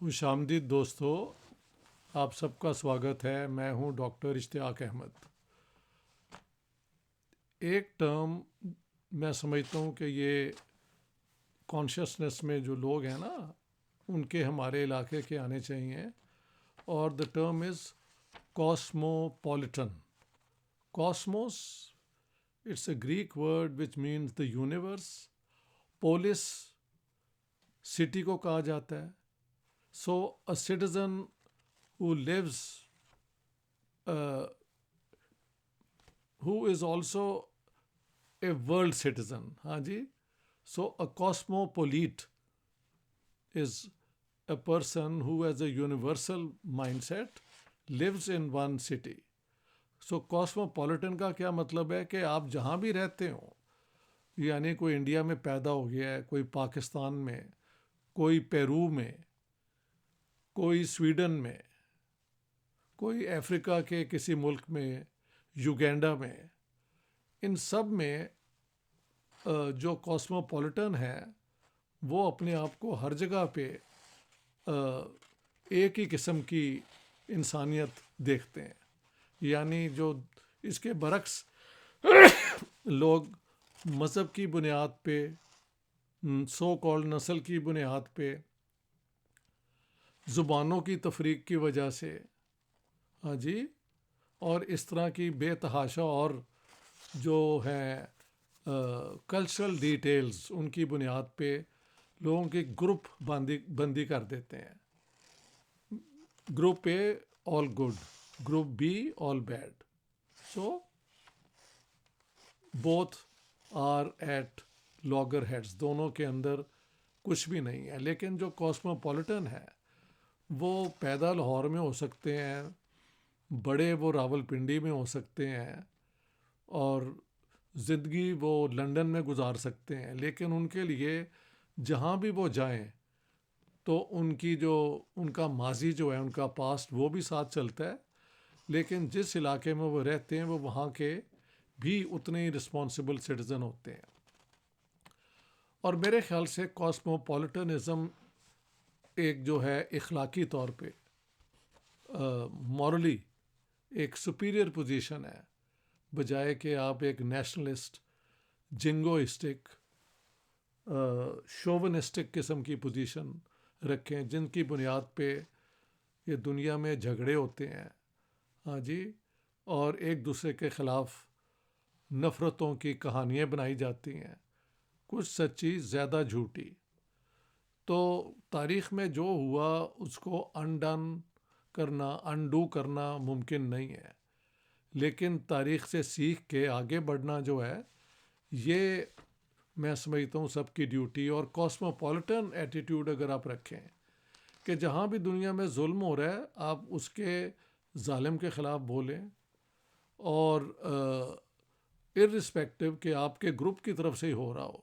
خوش آمدید دوستو، آپ سب کا سواگت ہے۔ میں ہوں ڈاکٹر اشتیاق احمد۔ ایک ٹرم میں سمجھتا ہوں کہ یہ کانشیسنس میں جو لوگ ہیں نا ان کے ہمارے علاقے کے آنے چاہیے، اور the term is cosmopolitan. Cosmos it's a Greek word which means the universe, polis city کو کہا جاتا ہے۔ So a citizen who lives, who is also a world citizen. ہاں جی. So a cosmopolite is a person who has a universal mindset, lives in one city. So cosmopolitan کا کیا مطلب ہے کہ آپ جہاں بھی رہتے ہوں، یعنی کوئی انڈیا میں پیدا ہو گیا ہے، کوئی پاکستان میں، کوئی پیرو میں، کوئی سویڈن میں، کوئی افریقہ کے کسی ملک میں، یوگینڈا میں، ان سب میں جو کاسموپولیٹن ہے وہ اپنے آپ کو ہر جگہ پہ ایک ہی قسم کی انسانیت دیکھتے ہیں۔ یعنی جو اس کے برعکس لوگ مذہب کی بنیاد پہ، سو کالڈ نسل کی بنیاد پہ، زبانوں کی تفریق کی وجہ سے، ہاں جی، اور اس طرح کی بے تحاشا اور جو ہیں کلچرل ڈیٹیلز، ان کی بنیاد پہ لوگوں کی گروپ بندی کر دیتے ہیں۔ Group A all good, group B all bad, so both are at loggerheads, دونوں کے اندر کچھ بھی نہیں ہے۔ لیکن جو کاسموپولیٹن ہے وہ پیدا لاہور میں ہو سکتے ہیں، بڑے وہ راول پنڈی میں ہو سکتے ہیں، اور زندگی وہ لندن میں گزار سکتے ہیں، لیکن ان کے لیے جہاں بھی وہ جائیں تو ان کا ماضی جو ہے، ان کا پاسٹ، وہ بھی ساتھ چلتا ہے، لیکن جس علاقے میں وہ رہتے ہیں وہ وہاں کے بھی اتنے ہی رسپانسبل سٹیزن ہوتے ہیں۔ اور میرے خیال سے کاسموپولیٹنزم ایک جو ہے اخلاقی طور پہ، مورلی ایک سپیریئر پوزیشن ہے، بجائے کہ آپ ایک نیشنلسٹ، جنگوئسٹک، شوونسٹک قسم کی پوزیشن رکھیں، جن کی بنیاد پہ یہ دنیا میں جھگڑے ہوتے ہیں، ہاں جی، اور ایک دوسرے کے خلاف نفرتوں کی کہانیاں بنائی جاتی ہیں، کچھ سچی زیادہ جھوٹی۔ تو تاریخ میں جو ہوا اس کو انڈو کرنا ممکن نہیں ہے، لیکن تاریخ سے سیکھ کے آگے بڑھنا جو ہے، یہ میں سمجھتا ہوں سب کی ڈیوٹی۔ اور کاسموپولیٹن ایٹیٹیوڈ اگر آپ رکھیں کہ جہاں بھی دنیا میں ظلم ہو رہا ہے آپ اس کے ظالم کے خلاف بولیں، اور ارسپیکٹو کہ آپ کے گروپ کی طرف سے ہی ہو رہا ہو۔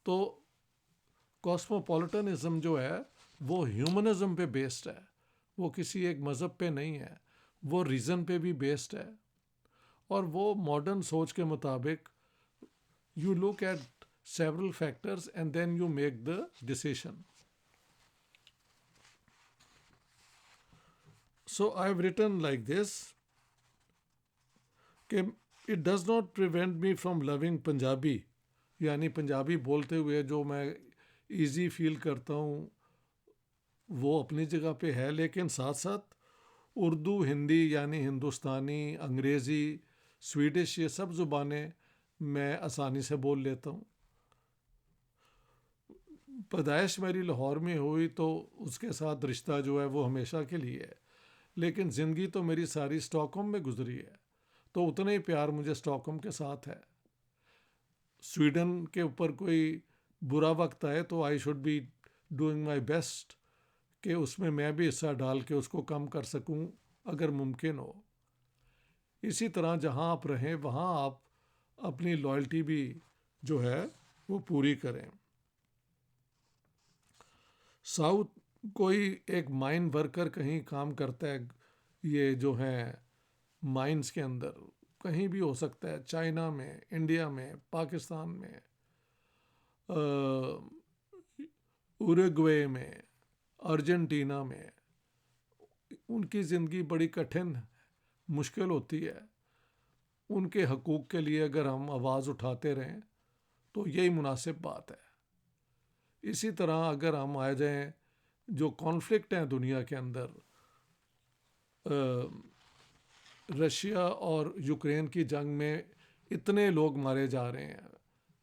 تو کاسموپولیٹنزم جو ہے وہ ہیومنزم پہ بیسڈ ہے، وہ کسی ایک مذہب پہ نہیں ہے، وہ ریزن پہ بھی بیسڈ ہے، اور وہ ماڈرن سوچ کے مطابق you look at several factors and then you make the decision. So I have written like this کہ it does not prevent me from loving Punjabi, یعنی پنجابی بولتے ہوئے جو میں ایزی فیل کرتا ہوں وہ اپنی جگہ پہ ہے، لیکن ساتھ ساتھ اردو، ہندی یعنی ہندوستانی، انگریزی، سویڈش، یہ سب زبانیں میں آسانی سے بول لیتا ہوں۔ پیدائش میری لاہور میں ہوئی تو اس کے ساتھ رشتہ جو ہے وہ ہمیشہ کے لیے ہے، لیکن زندگی تو میری ساری اسٹاک ہوم میں گزری ہے، تو اتنا ہی پیار مجھے اسٹاک ہوم کے ساتھ ہے۔ سویڈن کے اوپر کوئی برا وقت آئے تو I should be doing my best کہ اس میں بھی حصہ ڈال کے اس کو کم کر سکوں اگر ممکن ہو۔ اسی طرح جہاں آپ رہیں وہاں آپ اپنی لائلٹی بھی جو ہے وہ پوری کریں۔ ساؤتھ کوئی ایک مائن ورکر کہیں کام کرتا ہے، یہ جو ہیں مائنز کے اندر کہیں بھی ہو سکتا ہے، چائنا میں، انڈیا میں، پاکستان میں، اوروگوے میں، ارجنٹینا میں ان کی زندگی بڑی کٹھن مشکل ہوتی ہے. ان کے حقوق کے لیے اگر ہم آواز اٹھاتے رہیں تو یہی مناسب بات ہے. اسی طرح اگر ہم آ جائیں جو کانفلکٹ ہیں دنیا کے اندر، رشیا اور یوکرین کی جنگ میں اتنے لوگ مارے جا رہے ہیں،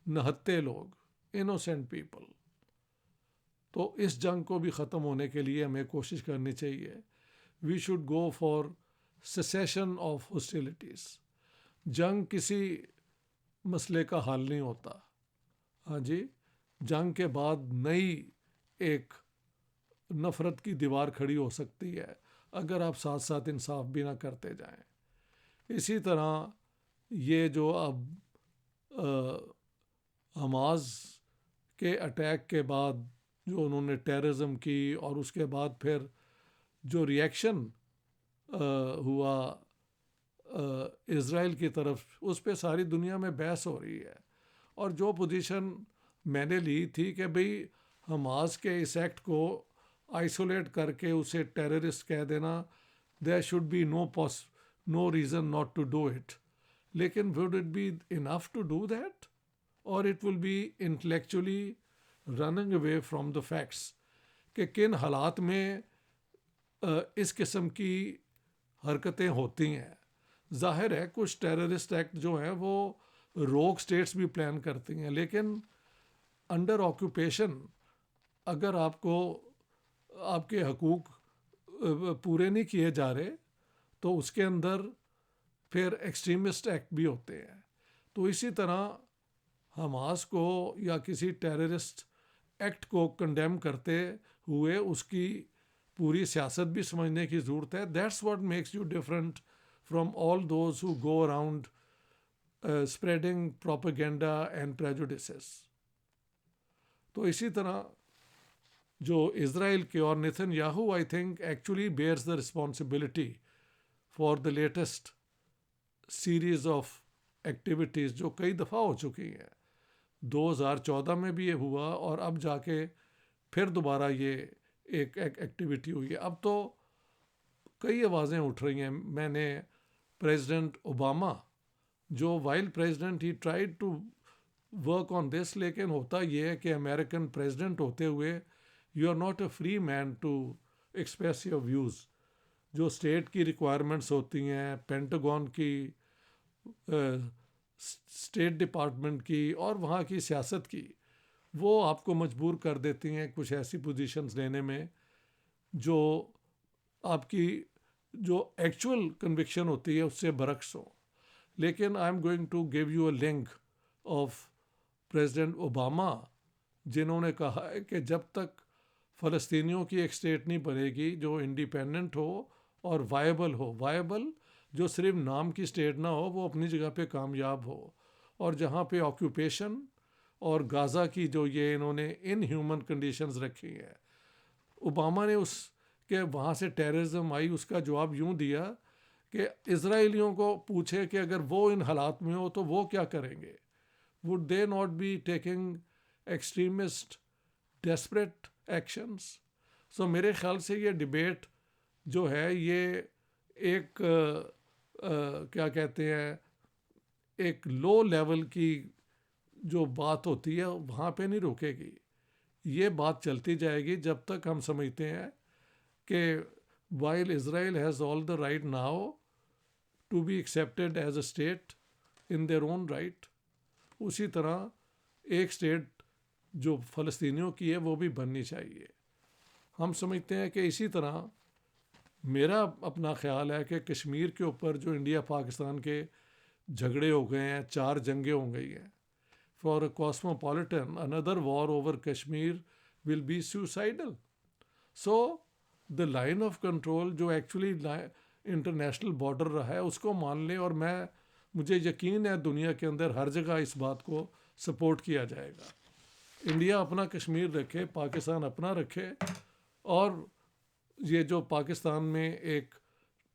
نہتے لوگ، انوسینٹ پیپل. تو اس جنگ کو بھی ختم ہونے کے لیے ہمیں کوشش کرنی چاہیے. We should go for cessation of hostilities. جنگ کسی مسئلے کا حل نہیں ہوتا. ہاں جی، جنگ کے بعد نئی ایک نفرت کی دیوار کھڑی ہو سکتی ہے اگر آپ ساتھ ساتھ انصاف بھی نہ کرتے جائیں. اسی طرح یہ جو اب حماس کے اٹیک کے بعد جو انہوں نے ٹیررزم کی، اور اس کے بعد پھر جو ریئیکشن ہوا اسرائیل کی طرف، اس پہ ساری دنیا میں بحث ہو رہی ہے. اور جو پوزیشن میں نے لی تھی کہ بھئی حماس کے اس ایکٹ کو آئسولیٹ کر کے اسے ٹیررسٹ کہہ دینا، there should be no reason not to do it. لیکن would it be enough to do that? Or it will be intellectually running away from the facts کہ کن حالات میں اس قسم کی حرکتیں ہوتی ہیں. ظاہر ہے کچھ ٹیررسٹ ایکٹ جو ہیں وہ روگ اسٹیٹس بھی پلان کرتی ہیں، لیکن انڈر آکوپیشن اگر آپ کو آپ کے حقوق پورے نہیں کیے جا رہے تو اس کے اندر پھر ایکسٹریمسٹ ایکٹ بھی ہوتے ہیں. تو اسی طرح حماس کو یا کسی ٹیررسٹ ایکٹ کو کنڈیم کرتے ہوئے اس کی پوری سیاست بھی سمجھنے کی ضرورت ہے. That's what makes you different from all those who go around spreading propaganda and prejudices. تو اسی طرح جو اسرائیل کے اور Netanyahu I think actually bears the responsibility for the latest series of activities جو کئی دفعہ ہو چکی ہیں. 2014 میں بھی یہ ہوا اور اب جا کے پھر دوبارہ یہ ایک ایکٹیویٹی ہوئی ہے. اب تو کئی آوازیں اٹھ رہی ہیں. میں نے پریزیڈنٹ اوباما جو while president he tried to work on this, لیکن ہوتا یہ ہے کہ امریکن پریزیڈنٹ ہوتے ہوئے you are not a free man to express your views. جو اسٹیٹ کی ریکوائرمنٹس ہوتی ہیں، پینٹاگون کی، اسٹیٹ ڈپارٹمنٹ کی اور وہاں کی سیاست کی، وہ آپ کو مجبور کر دیتی ہیں کچھ ایسی پوزیشنز لینے میں جو آپ کی جو ایکچول کنوکشن ہوتی ہے اس سے برعکس ہو. لیکن I am going to give you a link of President Obama, جنہوں نے کہا ہے کہ جب تک فلسطینیوں کی ایک اسٹیٹ نہیں بنے گی جو انڈیپینڈنٹ ہو اور وائبل جو صرف نام کی اسٹیٹ نہ ہو، وہ اپنی جگہ پہ کامیاب ہو، اور جہاں پہ آکوپیشن اور غازہ کی جو یہ انہوں نے ان ہیومن کنڈیشنز رکھی ہیں. اوباما نے اس کے وہاں سے ٹیررزم آئی، اس کا جواب یوں دیا کہ اسرائیلیوں کو پوچھے کہ اگر وہ ان حالات میں ہو تو وہ کیا کریں گے. would they not be taking extremist desperate actions? So میرے خیال سے یہ ڈیبیٹ جو ہے یہ ایک کیا کہتے ہیں ایک لو لیول کی جو بات ہوتی ہے وہاں پہ نہیں رکے گی. یہ بات چلتی جائے گی جب تک ہم سمجھتے ہیں کہ while Israel has all the right now to be accepted as a state in their own right, اسی طرح ایک اسٹیٹ جو فلسطینیوں کی ہے وہ بھی بننی چاہیے. ہم سمجھتے ہیں کہ اسی طرح میرا اپنا خیال ہے کہ کشمیر کے اوپر جو انڈیا پاکستان کے جھگڑے ہو گئے ہیں، 4 جنگیں ہو گئی ہیں، فار اے کاسموپولیٹن اندر war over Kashmir will be suicidal. So the line of control جو ایکچولی انٹرنیشنل بارڈر رہا ہے اس کو مان لیں، اور مجھے یقین ہے دنیا کے اندر ہر جگہ اس بات کو سپورٹ کیا جائے گا. انڈیا اپنا کشمیر رکھے، پاکستان اپنا رکھے، اور یہ جو پاکستان میں ایک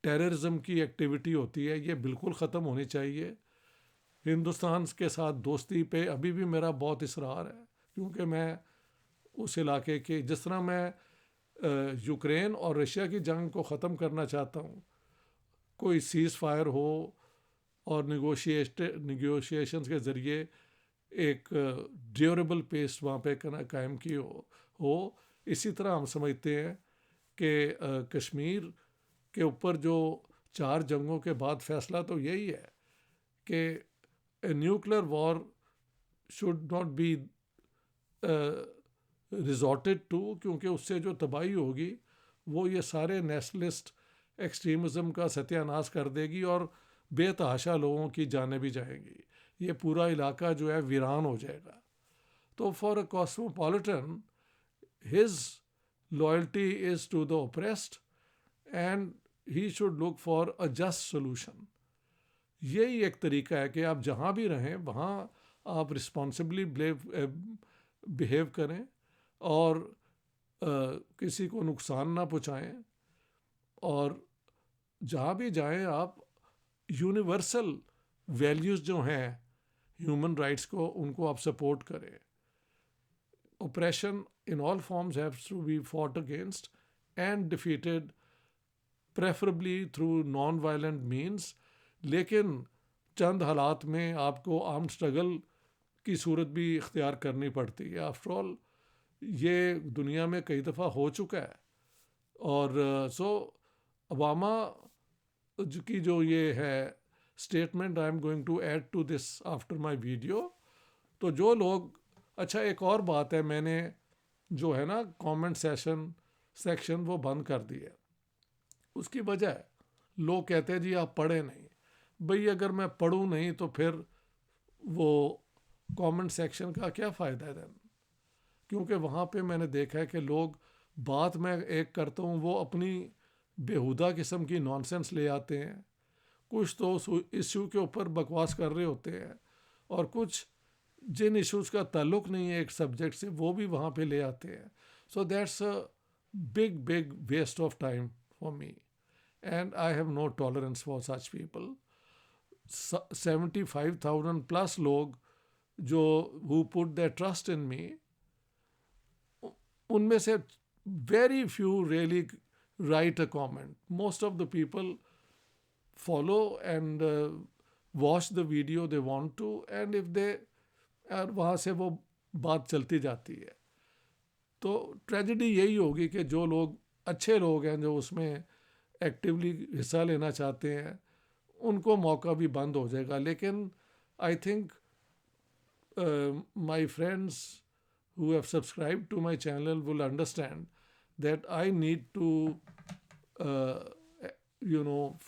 ٹیررزم کی ایکٹیویٹی ہوتی ہے یہ بالکل ختم ہونی چاہیے. ہندوستان کے ساتھ دوستی پہ ابھی بھی میرا بہت اصرار ہے، کیونکہ میں اس علاقے کے، جس طرح میں یوکرین اور رشیا کی جنگ کو ختم کرنا چاہتا ہوں، کوئی سیز فائر ہو اور نیگوشیشنز کے ذریعے ایک ڈیوریبل پیس وہاں پہ قائم کی ہو. اسی طرح ہم سمجھتے ہیں کہ کشمیر کے اوپر جو 4 جنگوں کے بعد فیصلہ تو یہی ہے کہ nuclear war should not be resorted to, کیونکہ اس سے جو تباہی ہوگی وہ یہ سارے نیشنلسٹ ایکسٹریمزم کا ستیہ ناش کر دے گی اور بے تحاشا لوگوں کی جانیں بھی جائیں گی. یہ پورا علاقہ جو ہے ویران ہو جائے گا. تو for a cosmopolitan his loyalty is to the oppressed and he should look for a just solution. یہی ایک طریقہ ہے کہ آپ جہاں بھی رہیں وہاں آپ رسپانسبلی بیہیو کریں اور کسی کو نقصان نہ پہنچائیں، اور جہاں بھی جائیں آپ یونیورسل ویلیوز جو ہیں ہیومن رائٹس کو، ان کو آپ سپورٹ کریں. Oppression in all forms has to be fought against and defeated, preferably through non-violent means. لیکن چند حالات میں آپ کو آرم اسٹرگل کی صورت بھی اختیار کرنی پڑتی ہے. آفٹر آل یہ دنیا میں کئی دفعہ ہو چکا ہے. اور سو اوباما کی جو یہ ہے statement I am going to add to this after my video. تو جو لوگ، اچھا ایک اور بات ہے، میں نے جو ہے نا کامنٹ سیکشن وہ بند کر دیا. اس کی وجہ ہے لوگ کہتے ہیں جی آپ پڑھیں نہیں. بھئی اگر میں پڑھوں نہیں تو پھر وہ کامنٹ سیکشن کا کیا فائدہ ہے دین؟ کیونکہ وہاں پہ میں نے دیکھا ہے کہ لوگ، بات میں ایک کرتا ہوں وہ اپنی بیہودہ قسم کی نانسنس لے آتے ہیں، کچھ تو اس ایشو کے اوپر بکواس کر رہے ہوتے ہیں، اور کچھ جن ایشوز کا تعلق نہیں ہے ایک سبجیکٹ سے وہ بھی وہاں پہ لے آتے ہیں. So that's a big waste of time for me and I have no tolerance for such people. 75,000 plus لوگ جو who put their trust in me، ان میں سے very few really write a comment. Most of the people follow and watch the video they want to, and if they اور وہاں سے وہ بات چلتی جاتی ہے. تو ٹریجڈی یہی ہوگی کہ جو لوگ اچھے لوگ ہیں جو اس میں ایکٹیولی حصہ لینا چاہتے ہیں ان کو موقع بھی بند ہو جائے گا. لیکن I think my friends who have subscribed to my channel will understand that I need to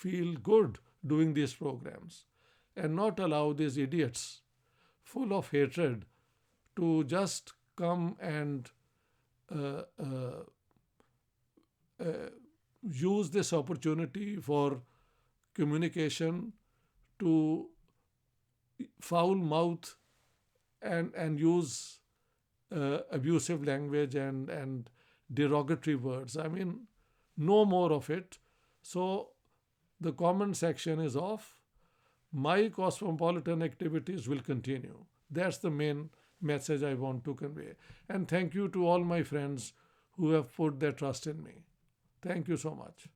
feel good doing these programs and not allow these idiots full of hatred to just come and use this opportunity for communication to foul mouth and use abusive language and derogatory words. I mean, no more of it. So the comment section is off. My cosmopolitan activities will continue. That's the main message I want to convey. And thank you to all my friends who have put their trust in me. Thank you so much.